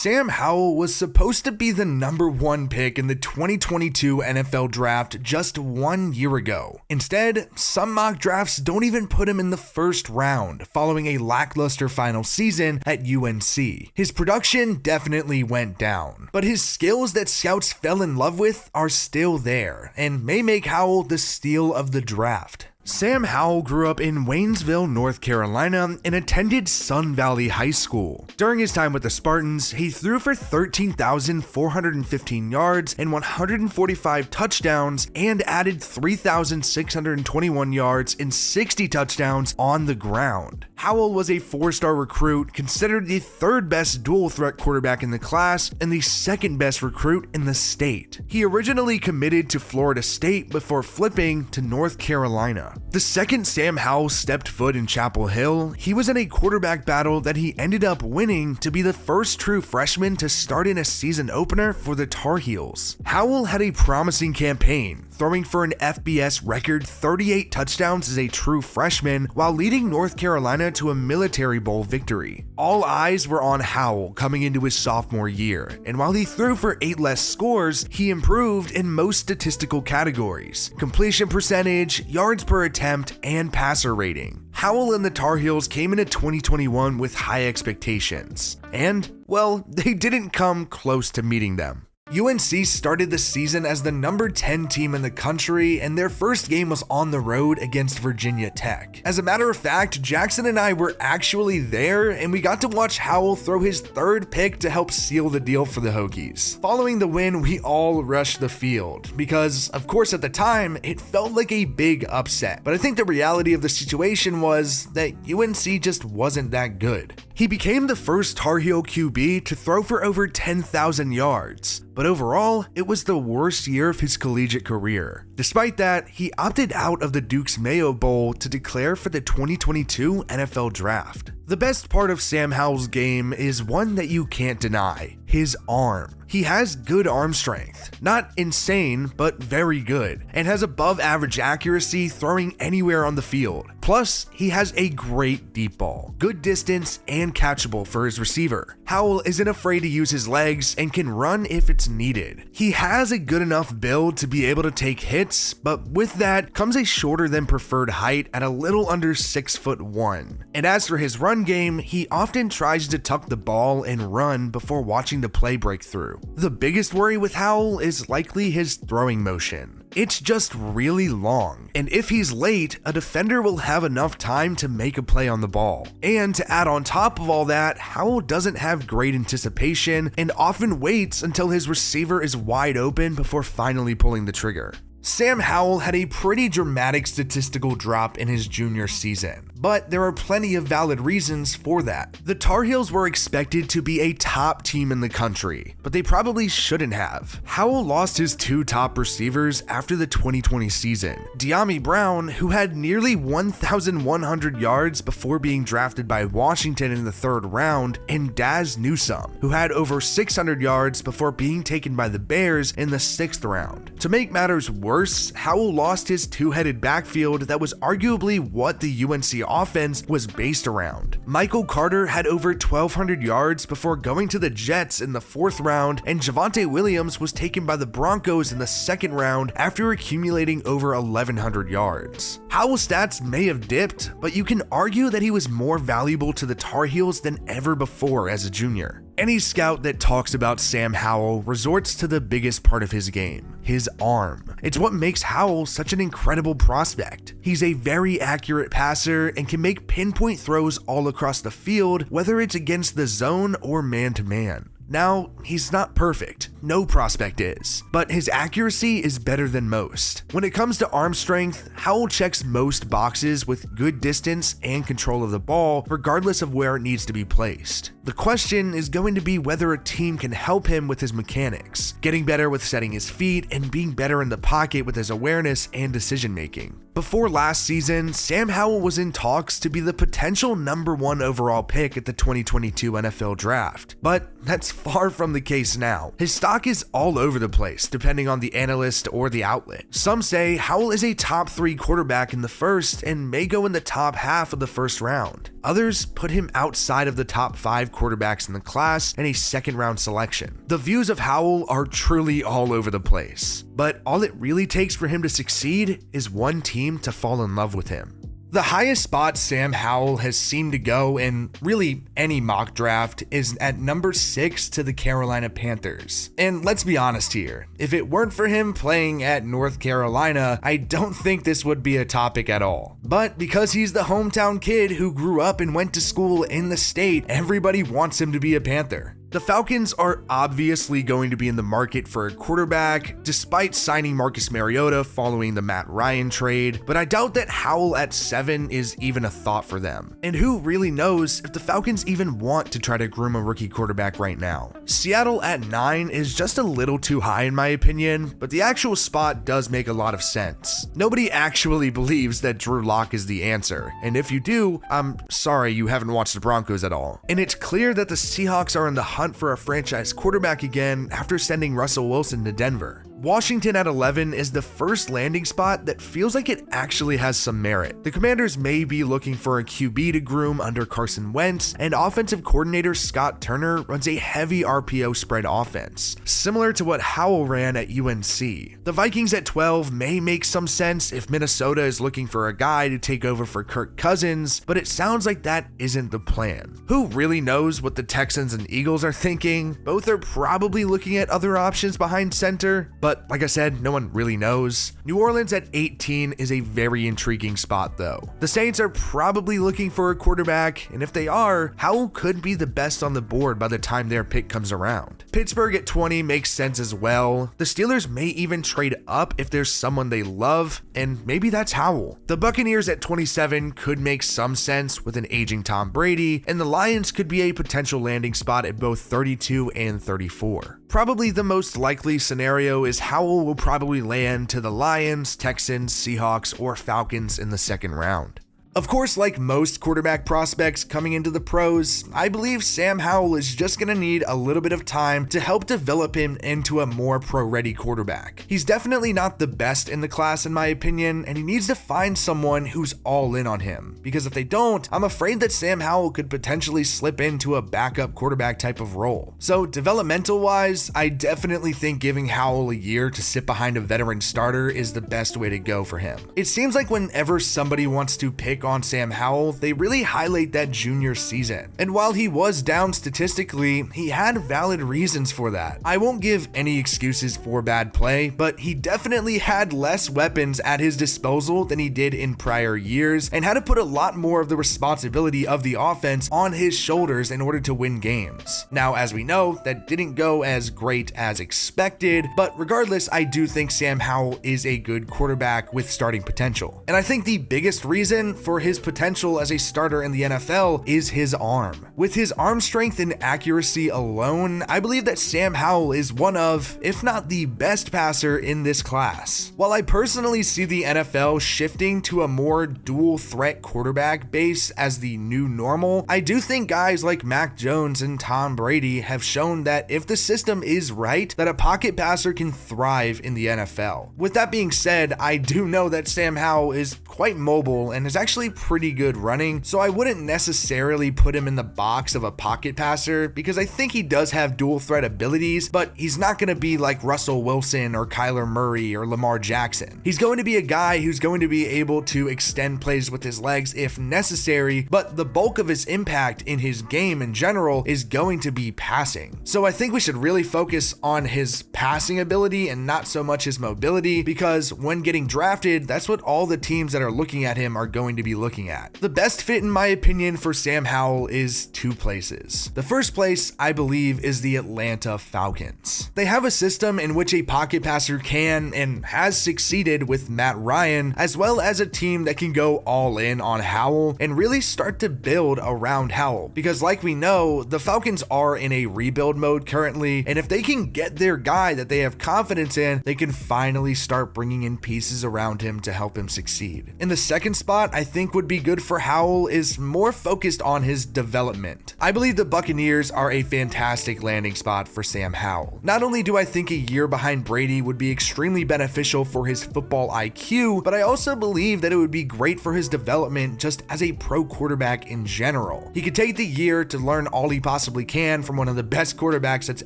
Sam Howell was supposed to be the #1 pick in the 2022 NFL Draft just 1 year ago. Instead, some mock drafts don't even put him in the first round, following a lackluster final season at UNC. His production definitely went down, but his skills that scouts fell in love with are still there, and may make Howell the steal of the draft. Sam Howell grew up in Waynesville, North Carolina, and attended Sun Valley High School. During his time with the Spartans, he threw for 13,415 yards and 145 touchdowns and added 3,621 yards and 60 touchdowns on the ground. Howell was a 4-star recruit, considered the 3rd best dual threat quarterback in the class and the 2nd best recruit in the state. He originally committed to Florida State before flipping to North Carolina. The second Sam Howell stepped foot in Chapel Hill, he was in a quarterback battle that he ended up winning to be the first true freshman to start in a season opener for the Tar Heels. Howell had a promising campaign, throwing for an FBS record 38 touchdowns as a true freshman while leading North Carolina to a Military Bowl victory. All eyes were on Howell coming into his sophomore year, and while he threw for 8 less scores, he improved in most statistical categories: completion percentage, yards per attempt, and passer rating. Howell and the Tar Heels came into 2021 with high expectations, and, well, they didn't come close to meeting them. UNC started the season as the #10 team in the country, and their first game was on the road against Virginia Tech. As a matter of fact, Jackson and I were actually there, and we got to watch Howell throw his 3rd pick to help seal the deal for the Hokies. Following the win, we all rushed the field, because, of course, at the time, it felt like a big upset. But I think the reality of the situation was that UNC just wasn't that good. He became the first Tar Heel QB to throw for over 10,000 yards, but overall, it was the worst year of his collegiate career. Despite that, he opted out of the Duke's Mayo Bowl to declare for the 2022 NFL Draft. The best part of Sam Howell's game is one that you can't deny: his arm. He has good arm strength, not insane, but very good, and has above average accuracy throwing anywhere on the field. Plus, he has a great deep ball, good distance, and catchable for his receiver. Howell isn't afraid to use his legs and can run if it's needed. He has a good enough build to be able to take hits, but with that comes a shorter than preferred height at a little under 6'1". And as for his run game, he often tries to tuck the ball and run before watching the play break through. The biggest worry with Howell is likely his throwing motion. It's just really long, and if he's late, a defender will have enough time to make a play on the ball. And to add on top of all that, Howell doesn't have great anticipation and often waits until his receiver is wide open before finally pulling the trigger. Sam Howell had a pretty dramatic statistical drop in his junior season, but there are plenty of valid reasons for that. The Tar Heels were expected to be a top team in the country, but they probably shouldn't have. Howell lost his 2 top receivers after the 2020 season: De'Ami Brown, who had nearly 1,100 yards before being drafted by Washington in the 3rd round, and Daz Newsome, who had over 600 yards before being taken by the Bears in the 6th round. To make matters worse, Howell lost his 2-headed backfield that was arguably what the UNC offense was based around. Michael Carter had over 1,200 yards before going to the Jets in the 4th round, and Javonte Williams was taken by the Broncos in the 2nd round after accumulating over 1,100 yards. Howell's stats may have dipped, but you can argue that he was more valuable to the Tar Heels than ever before as a junior. Any scout that talks about Sam Howell resorts to the biggest part of his game: his arm. It's what makes Howell such an incredible prospect. He's a very accurate passer and can make pinpoint throws all across the field, whether it's against the zone or man-to-man. Now, he's not perfect, no prospect is, but his accuracy is better than most. When it comes to arm strength, Howell checks most boxes with good distance and control of the ball, regardless of where it needs to be placed. The question is going to be whether a team can help him with his mechanics, getting better with setting his feet, and being better in the pocket with his awareness and decision making. Before last season, Sam Howell was in talks to be the potential number 1 overall pick at the 2022 NFL Draft, but that's far from the case now. His stock is all over the place, depending on the analyst or the outlet. Some say Howell is a top 3 quarterback in the first and may go in the top half of the first round. Others put him outside of the top 5 quarterbacks in the class and a second-round selection. The views of Howell are truly all over the place, but all it really takes for him to succeed is one team to fall in love with him. The highest spot Sam Howell has seemed to go in really any mock draft is at number 6 to the Carolina Panthers. And let's be honest here, if it weren't for him playing at North Carolina, I don't think this would be a topic at all. But because he's the hometown kid who grew up and went to school in the state, everybody wants him to be a Panther. The Falcons are obviously going to be in the market for a quarterback, despite signing Marcus Mariota following the Matt Ryan trade, but I doubt that Howell at 7 is even a thought for them. And who really knows if the Falcons even want to try to groom a rookie quarterback right now. Seattle at 9 is just a little too high in my opinion, but the actual spot does make a lot of sense. Nobody actually believes that Drew Lock is the answer, and if you do, I'm sorry you haven't watched the Broncos at all. And it's clear that the Seahawks are in the hunt for a franchise quarterback again after sending Russell Wilson to Denver. Washington at 11 is the first landing spot that feels like it actually has some merit. The Commanders may be looking for a QB to groom under Carson Wentz, and offensive coordinator Scott Turner runs a heavy RPO spread offense, similar to what Howell ran at UNC. The Vikings at 12 may make some sense if Minnesota is looking for a guy to take over for Kirk Cousins, but it sounds like that isn't the plan. Who really knows what the Texans and Eagles are thinking? Both are probably looking at other options behind center, but like I said, no one really knows. New Orleans at 18 is a very intriguing spot though. The Saints are probably looking for a quarterback, and if they are, Howell could be the best on the board by the time their pick comes around. Pittsburgh at 20 makes sense as well. The Steelers may even trade up if there's someone they love, and maybe that's Howell. The Buccaneers at 27 could make some sense with an aging Tom Brady, and the Lions could be a potential landing spot at both 32 and 34. Probably the most likely scenario is Howell will probably land to the Lions, Texans, Seahawks, or Falcons in the second round. Of course, like most quarterback prospects coming into the pros, I believe Sam Howell is just going to need a little bit of time to help develop him into a more pro-ready quarterback. He's definitely not the best in the class in my opinion, and he needs to find someone who's all in on him, because if they don't, I'm afraid that Sam Howell could potentially slip into a backup quarterback type of role. So developmental-wise, I definitely think giving Howell a year to sit behind a veteran starter is the best way to go for him. It seems like whenever somebody wants to pick on Sam Howell, they really highlight that junior season. And while he was down statistically, he had valid reasons for that. I won't give any excuses for bad play, but he definitely had less weapons at his disposal than he did in prior years, and had to put a lot more of the responsibility of the offense on his shoulders in order to win games. Now, as we know, that didn't go as great as expected, but regardless, I do think Sam Howell is a good quarterback with starting potential. And I think the biggest reason for his potential as a starter in the NFL is his arm. With his arm strength and accuracy alone, I believe that Sam Howell is one of, if not the best passer in this class. While I personally see the NFL shifting to a more dual threat quarterback base as the new normal, I do think guys like Mac Jones and Tom Brady have shown that if the system is right, that a pocket passer can thrive in the NFL. With that being said, I do know that Sam Howell is quite mobile and is actually pretty good running, so I wouldn't necessarily put him in the box of a pocket passer because I think he does have dual threat abilities, but he's not going to be like Russell Wilson or Kyler Murray or Lamar Jackson. He's going to be a guy who's going to be able to extend plays with his legs if necessary, but the bulk of his impact in his game in general is going to be passing. So I think we should really focus on his passing ability and not so much his mobility, because when getting drafted, that's what all the teams that are looking at him are going to be be looking at. The best fit, in my opinion, for Sam Howell is two places. The first place, I believe, is the Atlanta Falcons. They have a system in which a pocket passer can and has succeeded with Matt Ryan, as well as a team that can go all in on Howell and really start to build around Howell. Because like we know, the Falcons are in a rebuild mode currently, and if they can get their guy that they have confidence in, they can finally start bringing in pieces around him to help him succeed. In the second spot, I think would be good for Howell is more focused on his development. I believe the Buccaneers are a fantastic landing spot for Sam Howell. Not only do I think a year behind Brady would be extremely beneficial for his football IQ, but I also believe that it would be great for his development just as a pro quarterback in general. He could take the year to learn all he possibly can from one of the best quarterbacks that's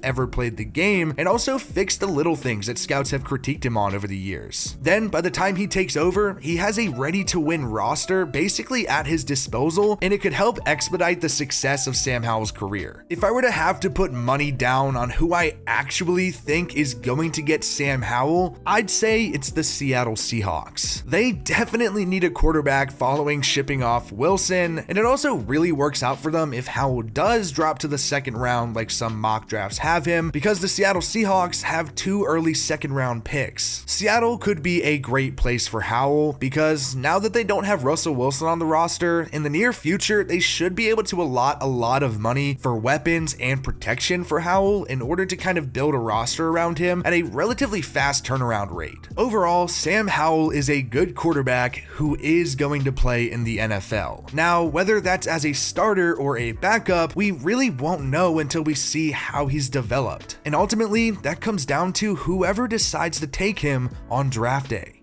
ever played the game, and also fix the little things that scouts have critiqued him on over the years. Then, by the time he takes over, he has a ready-to-win roster basically at his disposal, and it could help expedite the success of Sam Howell's career. If I were to have to put money down on who I actually think is going to get Sam Howell, I'd say it's the Seattle Seahawks. They definitely need a quarterback following shipping off Wilson, and it also really works out for them if Howell does drop to the second round like some mock drafts have him, because the Seattle Seahawks have 2 early second round picks. Seattle could be a great place for Howell because now that they don't have Russell Wilson on the roster, in the near future they should be able to allot a lot of money for weapons and protection for Howell in order to kind of build a roster around him at a relatively fast turnaround rate. Overall, Sam Howell is a good quarterback who is going to play in the NFL. Now, whether that's as a starter or a backup, we really won't know until we see how he's developed. And ultimately, that comes down to whoever decides to take him on draft day.